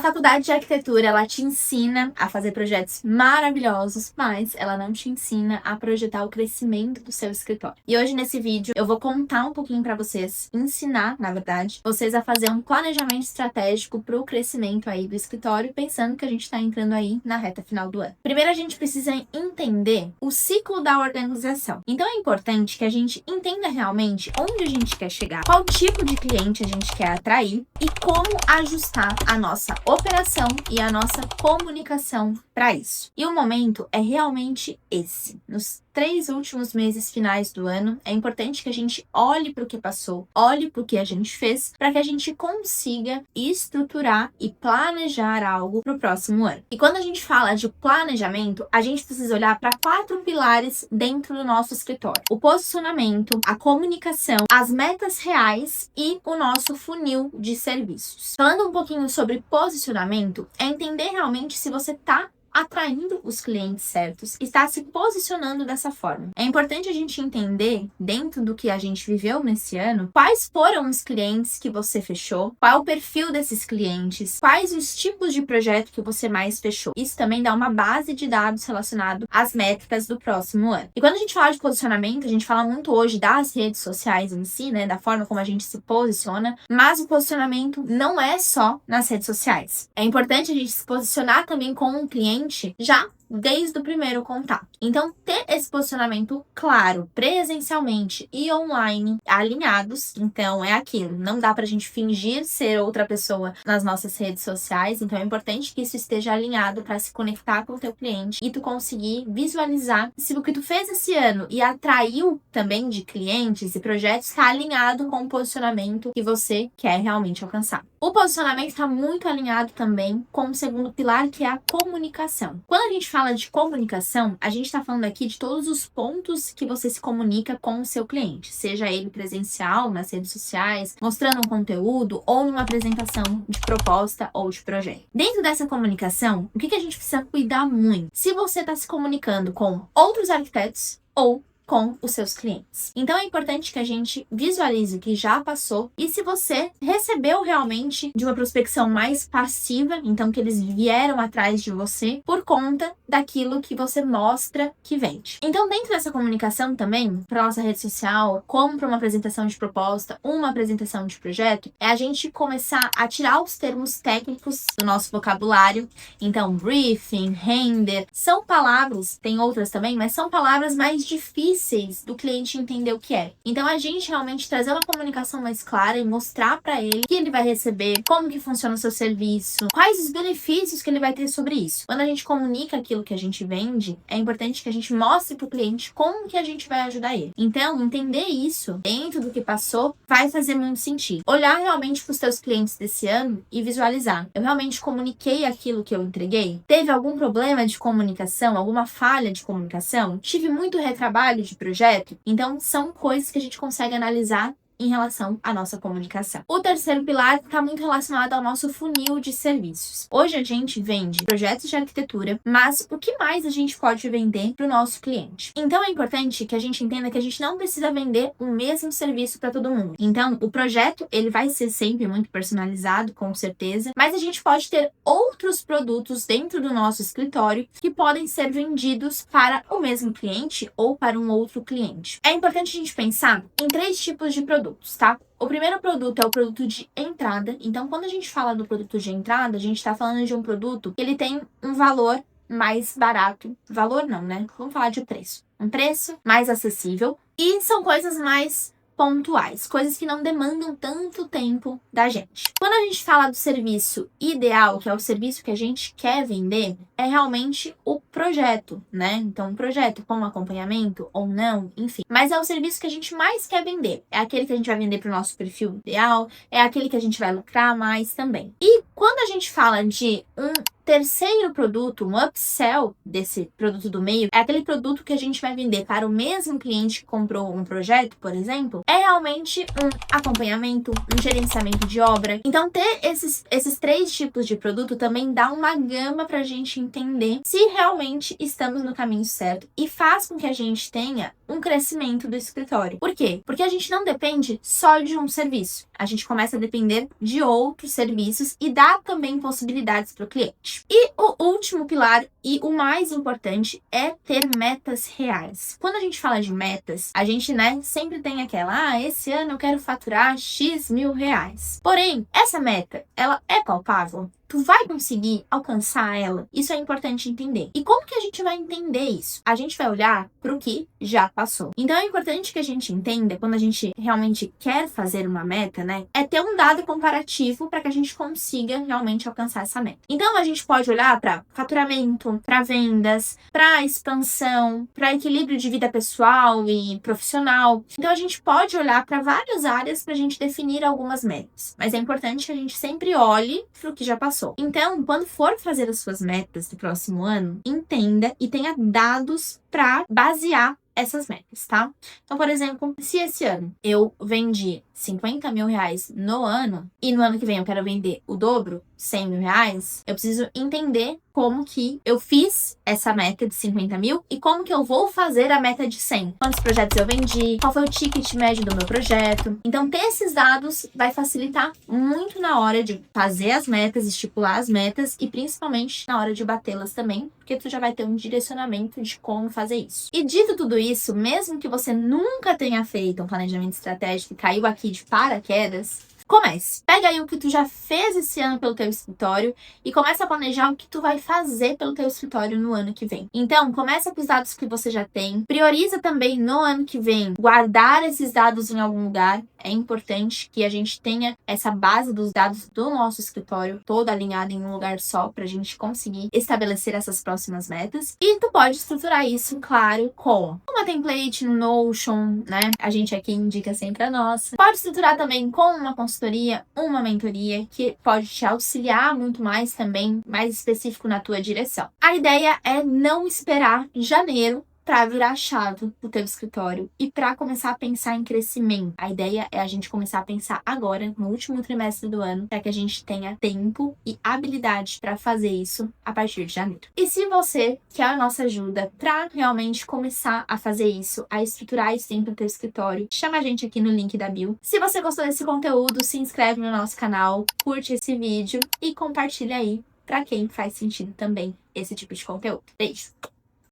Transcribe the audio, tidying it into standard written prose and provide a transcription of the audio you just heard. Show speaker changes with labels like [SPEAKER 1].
[SPEAKER 1] faculdade de arquitetura, ela te ensina a fazer projetos maravilhosos, mas ela não te ensina a projetar o crescimento do seu escritório. E hoje nesse vídeo eu vou contar um pouquinho para vocês, ensinar, na verdade, vocês a fazer um planejamento estratégico para o crescimento aí do escritório, pensando que a gente está entrando aí na reta final do ano. Primeiro a gente precisa entender o ciclo da organização. Então é importante que a gente entenda realmente onde a gente quer chegar, qual tipo de cliente a gente quer atrair e como ajustar a nossa operação e a nossa comunicação para isso. E o momento é realmente esse. Nos 3 últimos meses finais do ano, é importante que a gente olhe para o que passou, olhe para o que a gente fez, para que a gente consiga estruturar e planejar algo para o próximo ano. E quando a gente fala de planejamento, a gente precisa olhar para 4 pilares dentro do nosso escritório: o posicionamento, a comunicação, as metas reais e o nosso funil de serviços. Falando um pouquinho sobre posicionamento, é entender realmente se você está atraindo os clientes certos, está se posicionando dessa forma. É importante a gente entender, dentro do que a gente viveu nesse ano, quais foram os clientes que você fechou, qual é o perfil desses clientes, quais os tipos de projeto que você mais fechou. Isso também dá uma base de dados relacionado às métricas do próximo ano. E quando a gente fala de posicionamento, a gente fala muito hoje das redes sociais em si, né, da forma como a gente se posiciona, mas o posicionamento não é só nas redes sociais. É importante a gente se posicionar também com um cliente já desde o primeiro contato. Então, ter esse posicionamento claro, presencialmente e online, alinhados. Então, é aquilo. Não dá pra gente fingir ser outra pessoa nas nossas redes sociais. Então, é importante que isso esteja alinhado para se conectar com o teu cliente e tu conseguir visualizar se o que tu fez esse ano e atraiu também de clientes e projetos está alinhado com o posicionamento que você quer realmente alcançar. O posicionamento está muito alinhado também com o segundo pilar, que é a comunicação. Quando a gente fala de comunicação, a gente está falando aqui de todos os pontos que você se comunica com o seu cliente, seja ele presencial, nas redes sociais, mostrando um conteúdo ou numa apresentação de proposta ou de projeto. Dentro dessa comunicação, o que a gente precisa cuidar muito? Se você está se comunicando com outros arquitetos ou com os seus clientes. Então é importante que a gente visualize o que já passou e se você recebeu realmente de uma prospecção mais passiva, então que eles vieram atrás de você por conta daquilo que você mostra que vende. Então dentro dessa comunicação também, para nossa rede social, como para uma apresentação de proposta, uma apresentação de projeto, é a gente começar a tirar os termos técnicos do nosso vocabulário. Então briefing, render, são palavras, tem outras também, mas são palavras mais difíceis do cliente entender o que é. Então a gente realmente trazer uma comunicação mais clara e mostrar para ele o que ele vai receber, como que funciona o seu serviço, quais os benefícios que ele vai ter sobre isso. Quando a gente comunica aquilo que a gente vende, é importante que a gente mostre para o cliente como que a gente vai ajudar ele. Então, entender isso dentro do que passou vai fazer muito sentido. Olhar realmente para os teus clientes desse ano e visualizar. Eu realmente comuniquei aquilo que eu entreguei? Teve algum problema de comunicação, alguma falha de comunicação? Tive muito retrabalho de projeto? Então, são coisas que a gente consegue analisar em relação à nossa comunicação. O terceiro pilar está muito relacionado ao nosso funil de serviços. Hoje a gente vende projetos de arquitetura, mas o que mais a gente pode vender para o nosso cliente? Então é importante que a gente entenda que a gente não precisa vender o mesmo serviço para todo mundo. Então o projeto ele vai ser sempre muito personalizado, com certeza, mas a gente pode ter outros produtos dentro do nosso escritório que podem ser vendidos para o mesmo cliente ou para um outro cliente. É importante a gente pensar em 3 tipos de produtos, tá? O primeiro produto é o produto de entrada. Então, quando a gente fala do produto de entrada, a gente está falando de um produto que ele tem um valor mais barato. Valor não, né? Vamos falar de preço. Um preço mais acessível e são coisas mais pontuais, coisas que não demandam tanto tempo da gente. Quando a gente fala do serviço ideal, que é o serviço que a gente quer vender, é realmente o projeto, né? Então, um projeto com acompanhamento ou não, enfim. Mas é o serviço que a gente mais quer vender. É aquele que a gente vai vender para o nosso perfil ideal, é aquele que a gente vai lucrar mais também. E quando a gente fala de um terceiro produto, um upsell desse produto do meio, é aquele produto que a gente vai vender para o mesmo cliente que comprou um projeto, por exemplo, é realmente um acompanhamento, um gerenciamento de obra. Então, ter esses três tipos de produto também dá uma gama para a gente entender se realmente estamos no caminho certo e faz com que a gente tenha um crescimento do escritório. Por quê? Porque a gente não depende só de um serviço. A gente começa a depender de outros serviços e dá também possibilidades para o cliente. E o último pilar e o mais importante é ter metas reais. Quando a gente fala de metas, a gente, sempre tem aquela, esse ano eu quero faturar X mil reais. Porém, essa meta, ela é palpável? Tu vai conseguir alcançar ela? Isso é importante entender. E como que a gente vai entender isso? A gente vai olhar para o que já passou. Então é importante que a gente entenda, quando a gente realmente quer fazer uma meta, é ter um dado comparativo para que a gente consiga realmente alcançar essa meta. Então a gente pode olhar para faturamento, para vendas, para expansão, para equilíbrio de vida pessoal e profissional. Então a gente pode olhar para várias áreas para a gente definir algumas metas. Mas é importante que a gente sempre olhe para o que já passou. Então, quando for fazer as suas metas do próximo ano, entenda e tenha dados para basear essas metas, tá? Então, por exemplo, se esse ano eu vendi 50 mil reais no ano e no ano que vem eu quero vender o dobro, 100 mil reais, eu preciso entender como que eu fiz essa meta de 50 mil e como que eu vou fazer a meta de 100. Quantos projetos eu vendi, qual foi o ticket médio do meu projeto. Então, ter esses dados vai facilitar muito na hora de fazer as metas, estipular as metas e principalmente na hora de batê-las também, porque tu já vai ter um direcionamento de como fazer isso. E dito tudo isso, mesmo que você nunca tenha feito um planejamento estratégico e caiu aqui de paraquedas, comece. Pega aí o que tu já fez esse ano pelo teu escritório e começa a planejar o que tu vai fazer pelo teu escritório no ano que vem. Então, começa com os dados que você já tem. Prioriza também no ano que vem guardar esses dados em algum lugar. É importante que a gente tenha essa base dos dados do nosso escritório toda alinhada em um lugar só pra gente conseguir estabelecer essas próximas metas. E tu pode estruturar isso, claro, com uma template no Notion, A gente aqui indica sempre a nossa. Pode estruturar também com uma consultoria, uma mentoria que pode te auxiliar muito mais também, mais específico na tua direção. A ideia é não esperar janeiro para virar a chave do teu escritório e para começar a pensar em crescimento. A ideia é a gente começar a pensar agora, no último trimestre do ano, para que a gente tenha tempo e habilidade para fazer isso a partir de janeiro. E se você quer a nossa ajuda para realmente começar a fazer isso, a estruturar isso dentro do teu escritório, chama a gente aqui no link da bio. Se você gostou desse conteúdo, se inscreve no nosso canal, curte esse vídeo e compartilha aí para quem faz sentido também esse tipo de conteúdo. Beijo!